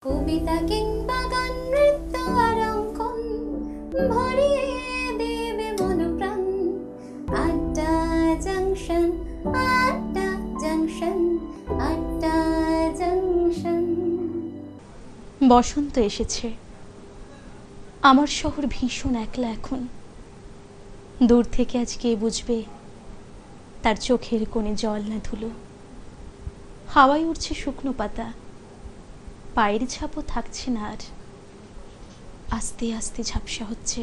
কবিতা কিংবা গান, নৃত্য আর অঙ্কন ভরিয়ে দেবে মনপ্রাণ। আড্ডা জাংশন, আড্ডা জাংশন, আড্ডা জাংশন। বসন্ত এসেছে। আমার শহর ভীষণ একলা এখন। দূর থেকে আজ কে বুঝবে তার চোখের কোণে জল না ধুলো। হাওয়ায় উঠছে শুকনো পাতা, পায়ের ছাপও থাকছে না আর। আস্তে আস্তে ঝাপসা হচ্ছে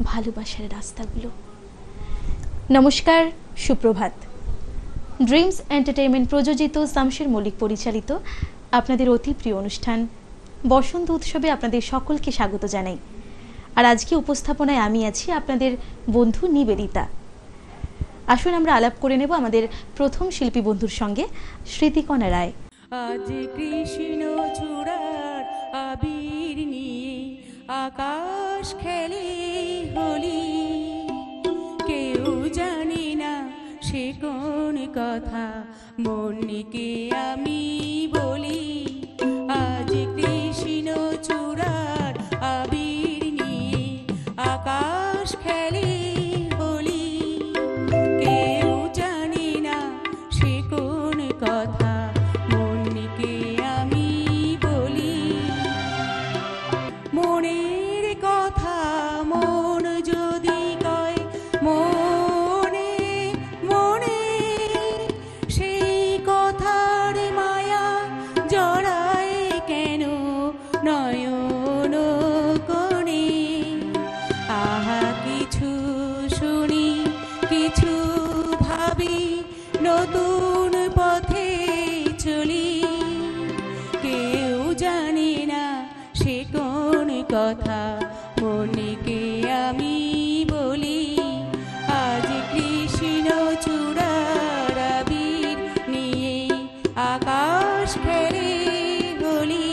ভালোবাসার রাস্তাগুলো। নমস্কার, সুপ্রভাত। ড্রিমস এন্টারটেইনমেন্ট প্রযোজিত, শামশের মল্লিক পরিচালিত আপনাদের অতি প্রিয় অনুষ্ঠান বসন্ত উৎসবে আপনাদের সকলকে স্বাগত জানাই। আর আজকে উপস্থাপনায় আমি আছি আপনাদের বন্ধু নিবেদিতা। আসুন আমরা আলাপ করে নেব আমাদের প্রথম শিল্পী বন্ধুর সঙ্গে, স্মৃতিকণা রায়। আজ কৃষ্ণ চূড়ার আবির নিয়ে আকাশ খেলে হোলি। কেউ জানে না সে কোন কথা, মনকে আমি বলি। আজ কৃষ্ণ চূড়ার আবির নিয়ে আকাশ খেলে হোলি। কেউ জানে না সে কোন কথা, মনকে আমি বলি। মনের কথা মন যদি কয়, মনে মনে সেই কথার মায়া জড়ায় কেন নয়ন কোণে। আহা কিছু শুনি, কিছু ভাবি, নতুন পথে চলি। কেউ জানে না সে কোন কথা, মনকে আমি বলি। আজ কৃষ্ণ চূড়ার আবির নিয়ে আকাশ খেলে হোলি।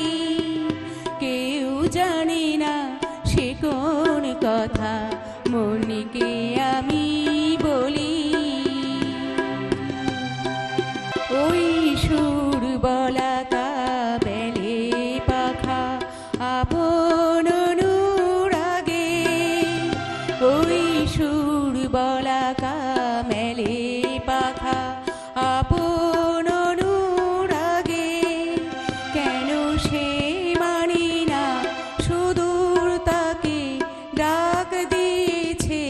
কেউ জানে না সে কোন কথা, মনকে আমি বলি। ওই সুর বলাকা বেলে পাখা আপন অনুরাগে। ওই সুর বলাকা মেলে পাখা আপন অনুরাগে। কেন সে মানি না সুদূর তাকে ডাক দিয়েছে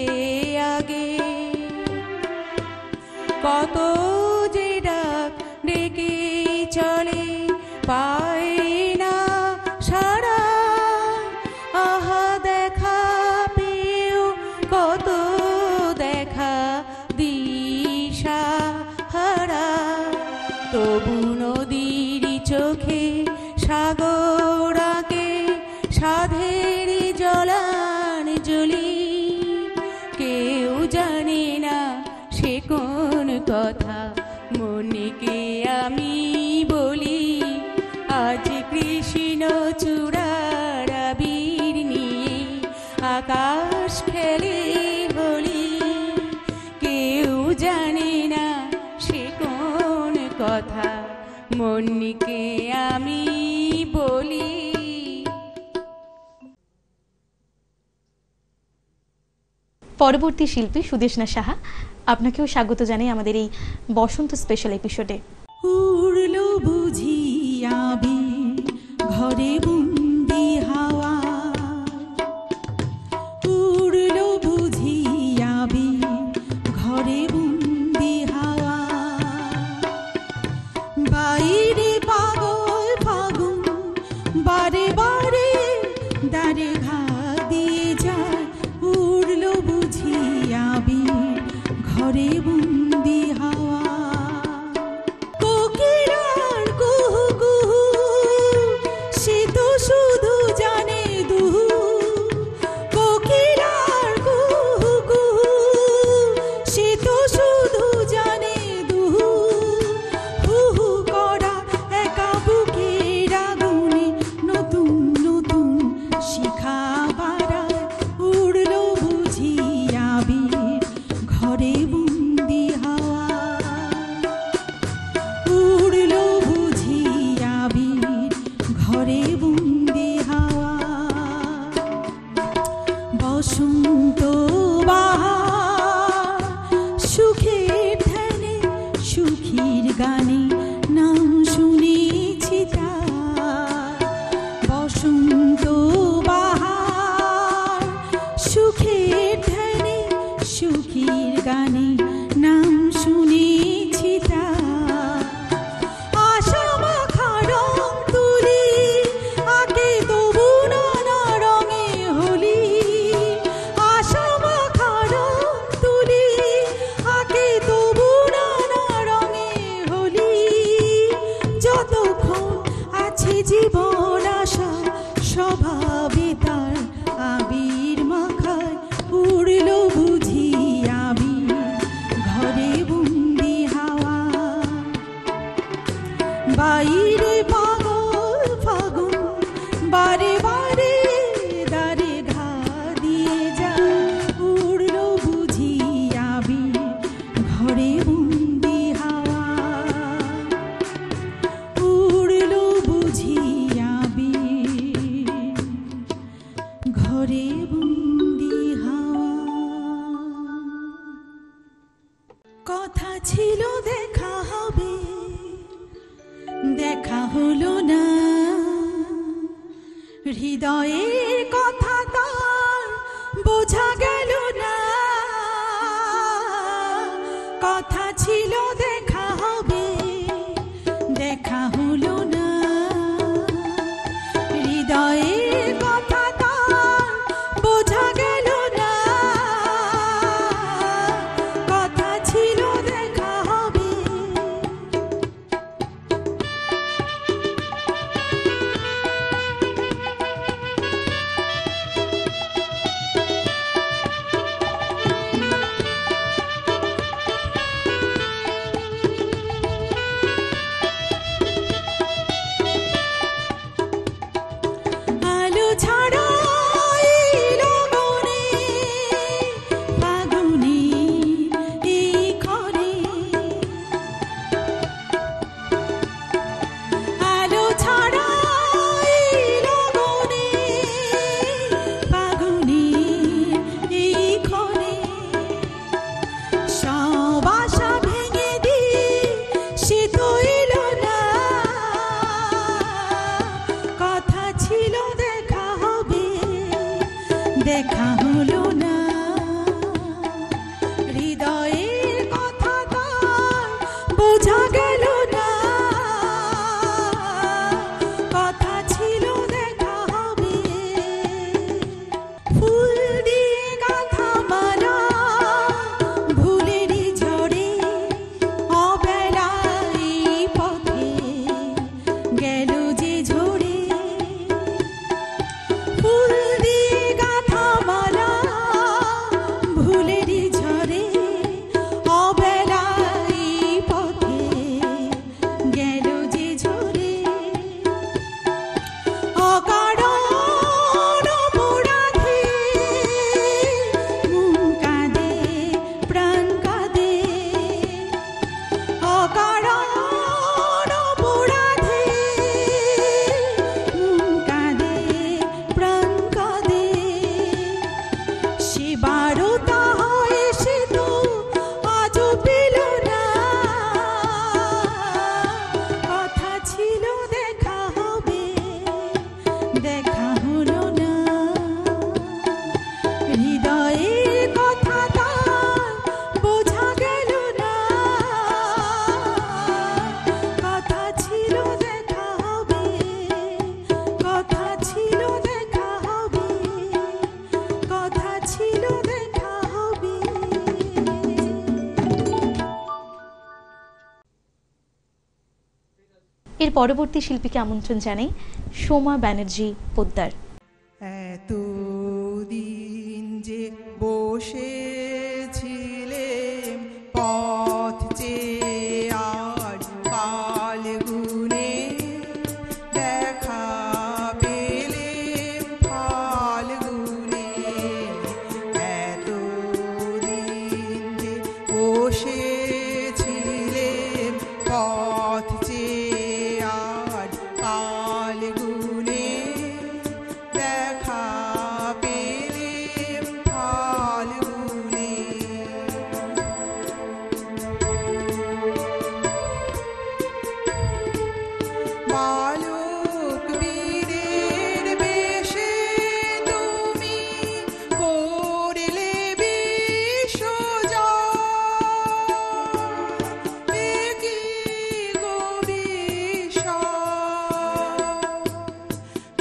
আগে। কত যে ডাক ডেকে চলে, পায় না সারা। আহা দেখা পেও কত দেখা দিশা হারা। তবু নদীর চোখে সাগরাকে সাধের জলান জ্বলি। কেউ জানে না সে কোন কথা, মনকে আমি বলি। আজ কৃষ্ণ চূড়ার আবির নিয়ে আকাশ খেলে হোলি। কেউ জানে না সে কোন কথা, মনকে আমি বলি। পরবর্তী শিল্পী সুদেশনা সাহা, আপনাকেও স্বাগত জানাই আমাদের এই বসন্ত স্পেশাল এপিসোডে। উড়লো বুঝি আবির ঘরে বন্দি হাওয়া। উড়লো বুঝি আবির ঘরে বন্দি হাওয়া। বাইরে পাগল ফাগুন বারে বারে দাঁড়ে ঘা দিয়ে যায়। উড়লো বুঝি আবির ঘরে বন্দি হাওয়া। কোকিলার কুহু কুহু সে তো শুধু জানে দুহু। কোকিলার কুহু কুহু সে তো শুধু জানে দুহু। হু হু করা একা বুকের আগুনে নতুন নতুন শিখা বাড়ায়। উড়লো বুঝি আবির ঘরে বন্দি ঘরে বন্দি হাওয়া বসন্ত বাহার সুখের ধ্যানে সুখীর গানে নাম শুনেছি তার বসন্ত বাহার সুখের ধ্যানে সুখীর গানে নাম শুনেছি তার আশা মাখা রং তুলি আঁকে তবু নানা রঙে হোলি আশা মাখা রং তুলি আঁকে তবু নানা রঙে হোলি যতক্ষণ আছে জীবন আশা স্বভাবে তার আবির মাখায় উড়ল বুঝি আবির ঘরে বন্দি হাওয়া বাইরে পাগল ফাগুন বারে বারে দারে ঘা দিয়ে যায় উড়ল বুঝি আবির ঘরে বন্দি হাওয়া উড়ল বুঝি আবির ঘরে বন্দি হাওয়া কথা ছিল দেখা হবে দেখা হলো না হৃদয়ের কথা তার বোঝা গেল না কথা ছিল দেখা হবে দেখা হলো না হৃদয়ের কথা তার বোঝা গেল না কথা ছিল দেখা হবে আলো ছাড়া এই লগনে ফাগুনে এই ঘরে আলো ছাড়া এই লগনে ফাগুনে এই ঘরে সব আশা ভেঙে দিয়ে সে তো এলো না কথা ছিল দেখা হবে দেখা হলো না হৃদয়ের কথা তার বোঝা গেল না কথা ছিল দেখা হবে ফুল দিয়ে গাঁথা মালা ভুলেরই ঝড়ে অবেলায় পথে গেল যে ঝরে ফুল দিয়ে গাঁথা মালা ভুলেরই ঝরে অবেলায় পথে গেল যে ঝরে অকারণ অপরাধে মন কাঁদে প্রাণ কাঁদে অকারণ অপরাধে মন কাঁদে প্রাণ কাঁদে সে বারোটা হয় সে তো আজও পেল না কথা ছিল দেখা হবে দেখা হলো না হৃদয়ের কথা তার বোঝা গেল না কথা ছিল দেখা হবে কথা ছিল দেখা হবে কথা ছিল দেখা হবে এর পরবর্তী শিল্পীকে আমন্ত্রণ জানাই সোমা ব্যানার্জি পোদ্দার। এতদিন যে বসেছিলেম পথ চেয়ে আর ফাল্গুনে দেখা পেলেম ফাল্গুনে এতদিন যে বসেছিলেম পথ চেয়ে আর ফাল্গুনে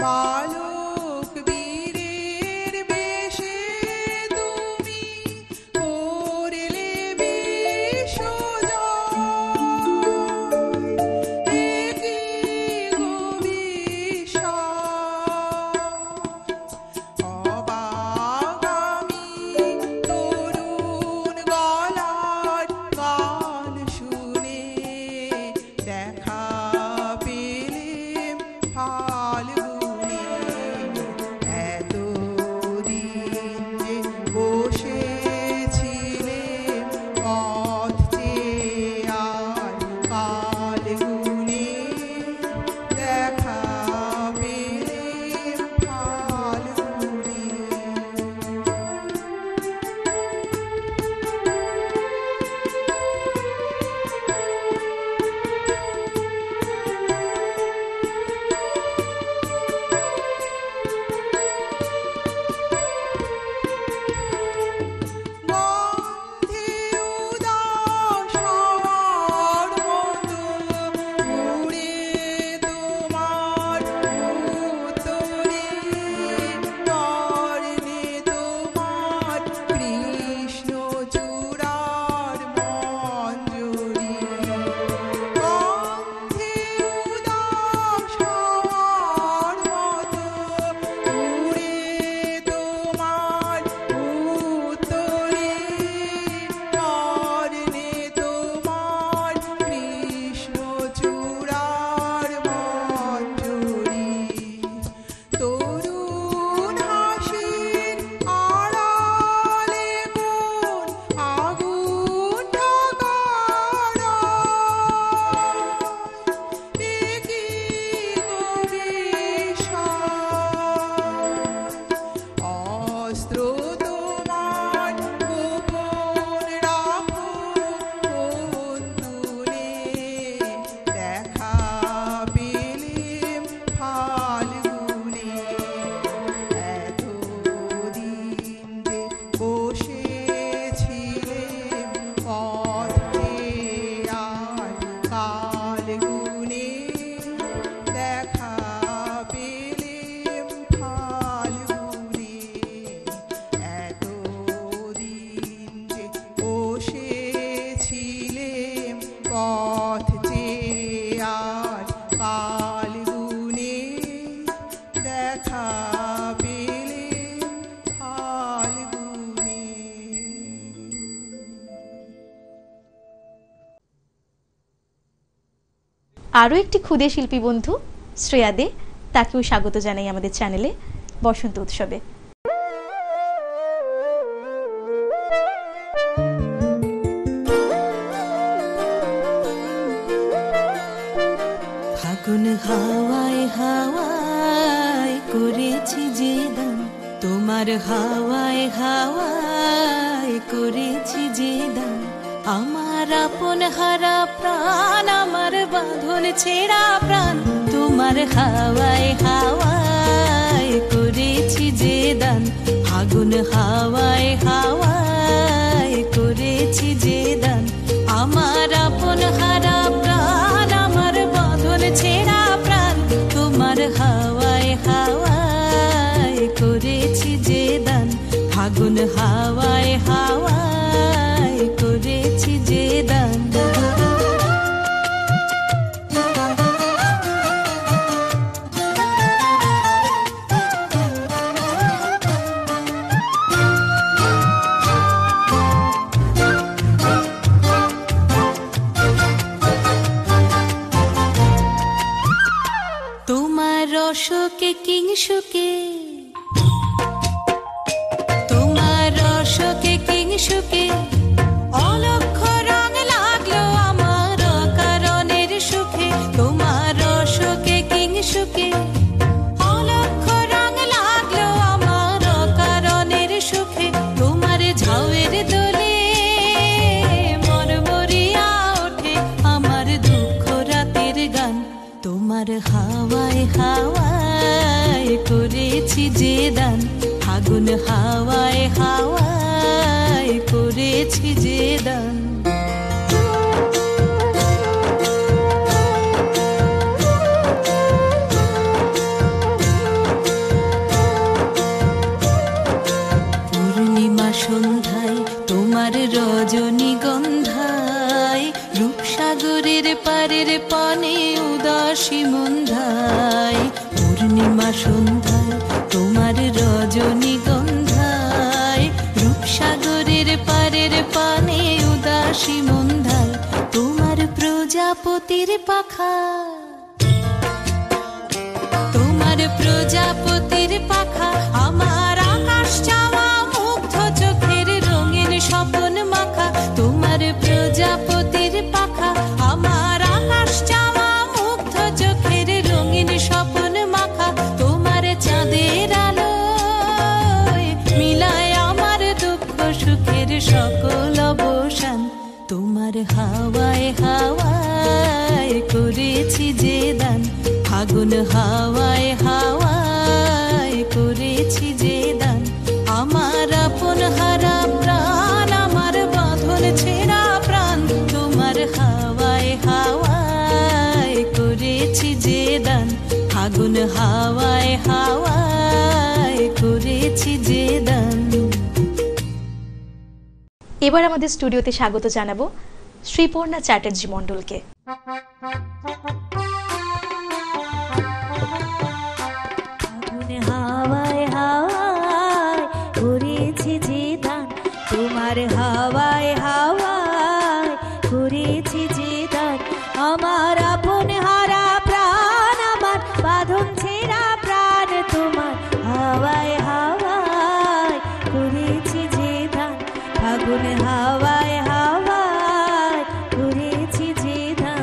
বালক বীরের বেশে তুমি করলে বিশ্বজয়। এ কি গো বিস্ময়! অবাক আমি তরুণ গলার গান শুনে, দেখা পেলেম ফাল্গুনে। এতদিন যে বসেছিলেম পথ চেয়ে, আর ফাল্গুনে দেখা পেলেম ফাল্গুনে। গন্ধে উদাস হওয়ার মতো উড়ে তোমার উত্তরে, তর্ণে তোমার কৃষ্ণচূড়ার মঞ্জরি। গন্ধে উদাস হওয়ার মতো উড়ে তোমার উত্তরে, তর্ণে তোমার কৃষ্ণচূড়ার মঞ্জরি। তরুণ হাসির আড়ালে কোন আগুন ঢাকা রয়। এ কি গো বিস্ময়! অস্ত্র তোমার গোপন রাখো কোন তুলে, দেখা পেলেম ফাল্গুনে। এতদিন যে বসেছিলেম পথ চেয়ে, আর ফাল্গুনে দেখা পেলেম ফাল্গুনে। এতদিন যে বসেছিলেম পথ চেয়ে, আর ফাল্গুনে দেখা পেলেম ফাল্গুনে। আরও একটি ক্ষুদে শিল্পী বন্ধু শ্রেয়া দে, তাকেও স্বাগত জানাই আমাদের চ্যানেলে বসন্ত উৎসবে। ফাগুন হাওয়ায় হাওয়ায় করেছি যে দান, তোমার হাওয়ায় হাওয়ায় করেছি যে দান। আমার আপন হারা প্রাণ, আমার বাঁধন ছেঁড়া প্রাণ, তোমার হাওয়ায় হাওয়ায় করেছি যে দান। ফাগুন হাওয়ায় হাওয়ায় করেছি যে দান। আমার আপন হারা প্রাণ, আমার বাঁধন ছেঁড়া প্রাণ, তোমার হাওয়ায় হাওয়ায় করেছি যে দান। ফাগুন হাওয়ায় হাওয়ায় করেছি যে দান। তোমার রসকে কিংসুকে, তোমার রসকে কিংসুকে অলক্ষ রং লাগলো আমার কারণের সুখে। তোমার রসকে কিংসুকে অলক্ষ রং লাগলো আমার কারণের সুখে। তোমার ঝাউয়ের দোলে মরমরিয়া ওঠে আমার দুঃখ রাতের গান। তোমার হাওয়ায় হাওয়ায় করেছি যে দান। ফাগুন হাওয়ায় হাওয়ায় করেছি যে দান। পূর্ণিমা সন্ধ্যায় তোমার রজনীগন্ধায় রূপসাগরের পারের পানে উদাসী মন্ধায় তোমার প্রজাপতির পাখা, তোমার প্রজাপতির পাখা আমার আকাশ চাওয়া মুগ্ধ চোখের রঙিন স্বপন মাখা। তোমার প্রজাপতির পাখা আমার আকাশ চাওয়া মুগ্ধ চোখের রঙিন স্বপন মাখা। তোমার চাঁদের আলোয় মিলায় আমার দুঃখ সুখের সকল অবসান। তোমার হাওয়ায় হাওয়ায় করেছি যে দান, ফাগুন হাওয়ায় হাওয়ায় করেছি যে দান। আমার আপন হারা প্রাণ, আমার বাঁধন ছেঁড়া প্রাণ, তোমার হাওয়ায় হাওয়ায় করেছি যে দান, ফাগুন হাওয়ায় হাওয়ায় করেছি যে দান। এবার আমাদের স্টুডিওতে স্বাগত জানাবো শ্রীপর্ণা চ্যাটার্জি মণ্ডলকে। হাওয়ায় হাওয়ায় করেছি যে দান, তোমার হাওয়ায় হাওয়ায় করেছি যে দান। আমার আপন হারা প্রাণ, আমার বাঁধন ছেঁড়া প্রাণ, তোমার হাওয়ায় হাওয়ায় করেছি যে দান, ফাগুন হাওয়ায় হাওয়ায় করেছি যে দান।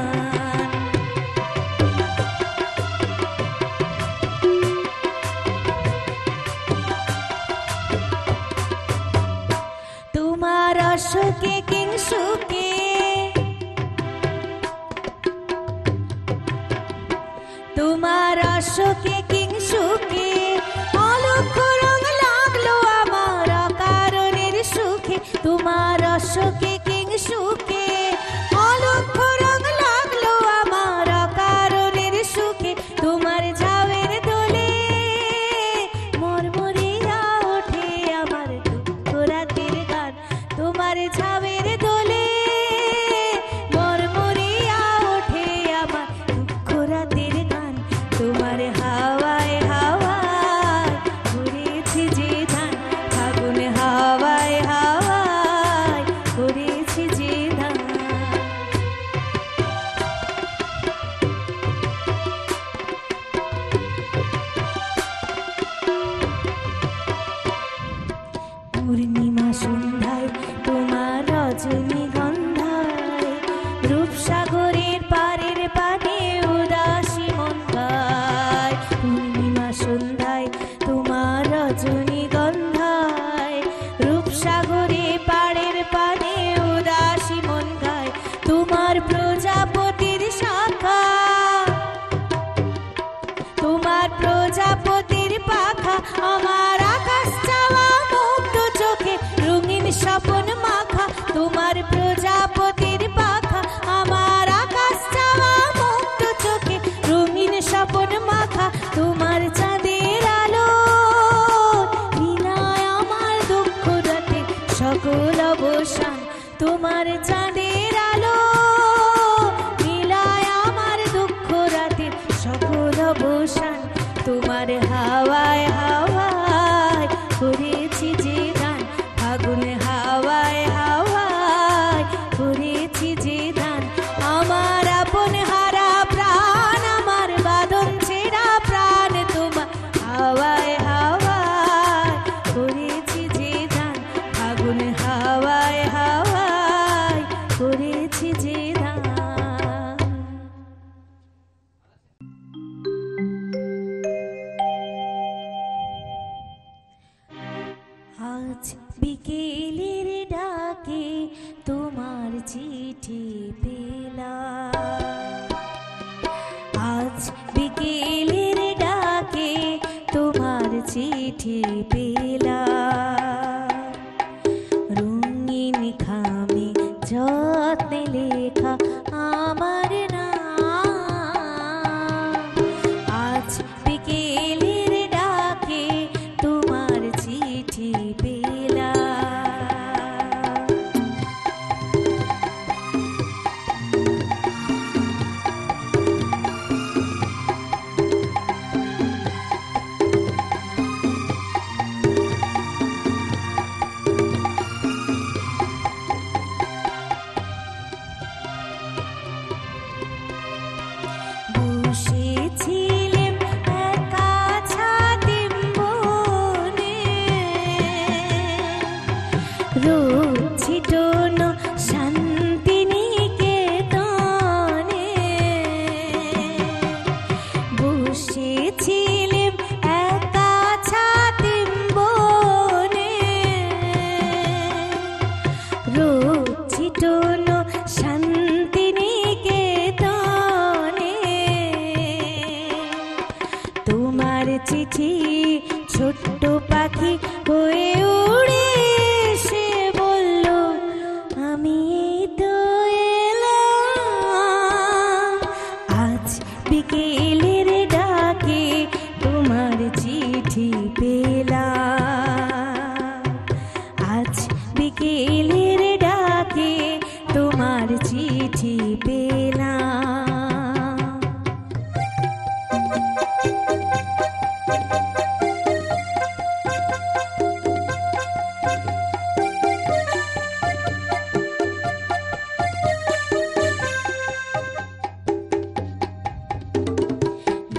তোমার অসুখে কিংসুকে, তোমার অসুখে কিংসুকে অলক্ষ রং লাগলো আমার অকারণের সুখে। তোমার অসুখে কিংসুকে অলক্ষ রং লাগলো আমার অকারণের সুখে। তোমার ঝাউয়ের দোলে মরমরিয়া ওঠে আমার দুঃখ রাতের গান। তোমার ঝাউয়ের দোলে মরমরিয়া ওঠে আমার দুঃখ রাতের গান। তোমার হাওয়ায় হাওয়ায় করেছি যে দান, ফাগুন হাওয়ায় হাওয়ায় করেছি যে দান। পূর্ণিমা সন্ধ্যায় তোমার রজনীগন্ধায় রূপসাগরের পারের পানে উদাসী মন গায়। পূর্ণিমা সন্ধ্যায় তোমার রজনীগন্ধায় রূপসাগরে পাড়ের পানে উদাসী মন গায়। তোমার প্রজাপতির শাখা, তোমার প্রজাপতির পাখা আমার আকাশ চাওয়া মুগ্ধ চোখে রঙিন স্বপন মাখা। তোমার প্রজাপতির পাখা আমার আকাশ চাওয়া মুগ্ধ চোখে রঙিন স্বপন মাখা। তোমার চাঁদের আলো মিলায় আমার দুঃখ রাতে সকল অবসান। তোমার চাঁদের আলো মিলায় আমার দুঃখ রাতে সকল অবসান। তোমার হাওয়ায় হাওয়ায় করেছি যে দান, ফাগুন হাওয়ায় হাওয়ায় করেছি যে দান। আমার আপন হারা প্রাণ, আমার বাঁধন ছেঁড়া প্রাণ, তোমার হাওয়ায় হাওয়ায় করেছি যে দান, ফাগুন হাওয়ায় হাওয়ায় করেছি যে দান। আজ বিকেলের ডাকে তোমার চিঠি পেলাম, আজ বিকেলের ডাকে তোমার চিঠি পেলাম। রঙিন খামে যত্নে লেখা আমার নাম, আজ বিকেলের ডাকে তোমার চিঠি পেলাম। ছিলিম একা ছাতিম বনে, রোদ ছিটোনো শান্তিনিকেতনে। তোমার চিঠি ছোট্ট পাখি হয়ে উড়ে এসে বলল, আমি তো এলাম। আজ বিকেলের ডাকে তোমার চিঠি পেলাম, আজ বিকেলের ডাকে তোমার চিঠি পেলাম।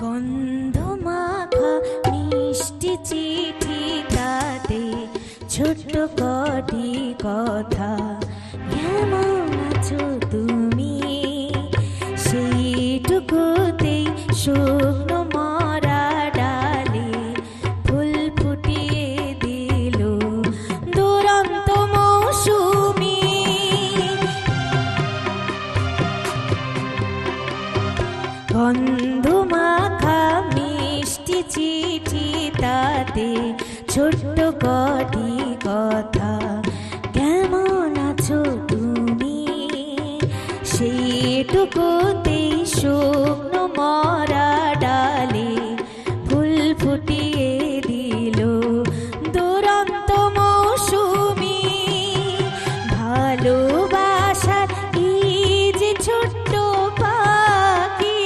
গন্ধ মাখা মিষ্টি চিঠি, তাতে ছোট্ট কটি কথা, কেমন আছো তুমি, সেইটুকুতেই শুকনো মরা ডালে ফুল ফুটিয়ে দিল দুরন্ত মৌসুমি। গন্ধ মাখা মিষ্টি চিঠি, তাতে ছোট্ট কটি কথা, কেমন আছো তুমি, সেইটুকুতেই শুকনো মরা ডালে ফুল ফুটিয়ে দিল দুরন্ত মৌসুমি। ভালোবাসার এই যে ছোট্ট পাখি,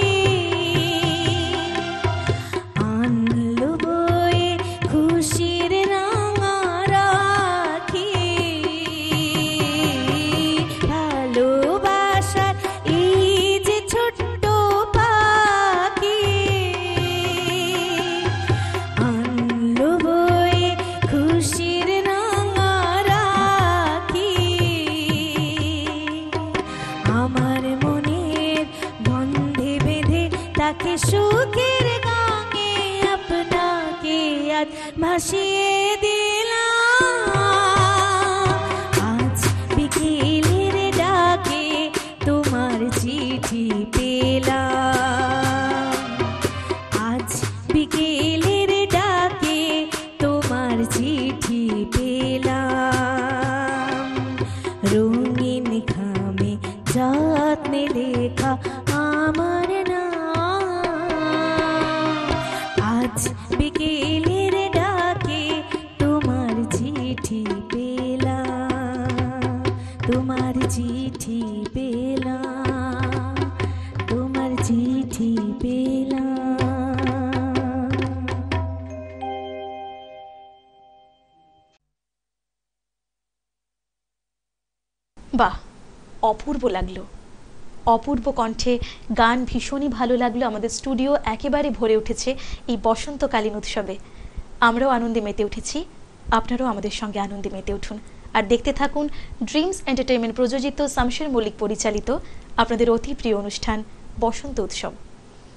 আনলো বয়ে খুশির রাঙা রাখি। ভালোবাসার এই যে ছোট্ট পাখি, আনলো বয়ে খুশির রাঙা রাখি। আমার মনের বন্ধে বেঁধে তাকে সুখের গানে আপনাকে আজ ভাসিয়ে দিলাম। আজ বিকেলের ডাকে তোমার চিঠি পেলাম, আজ বিকেলের ডাকে তোমার চিঠি পেলাম। রঙিন খামে যত্নে লেখা আমার নাম, আজ বিকেলের ডাকে তোমার চিঠি পেলাম, তোমার চিঠি পেলাম, তোমার চিঠি পেলাম। বাহ, অপূর্ব লাগলো, অপূর্ব কণ্ঠে গান ভীষণই ভালো লাগলো। আমাদের স্টুডিও একেবারে ভরে উঠেছে এই বসন্তকালীন উৎসবে। আমরাও আনন্দে মেতে উঠেছি, আপনারাও আমাদের সঙ্গে আনন্দে মেতে উঠুন। আর দেখতে থাকুন ড্রিমস এন্টারটেইনমেন্ট প্রযোজিত, শামশের মল্লিক পরিচালিত আপনাদের অতি প্রিয় অনুষ্ঠান বসন্ত উৎসব।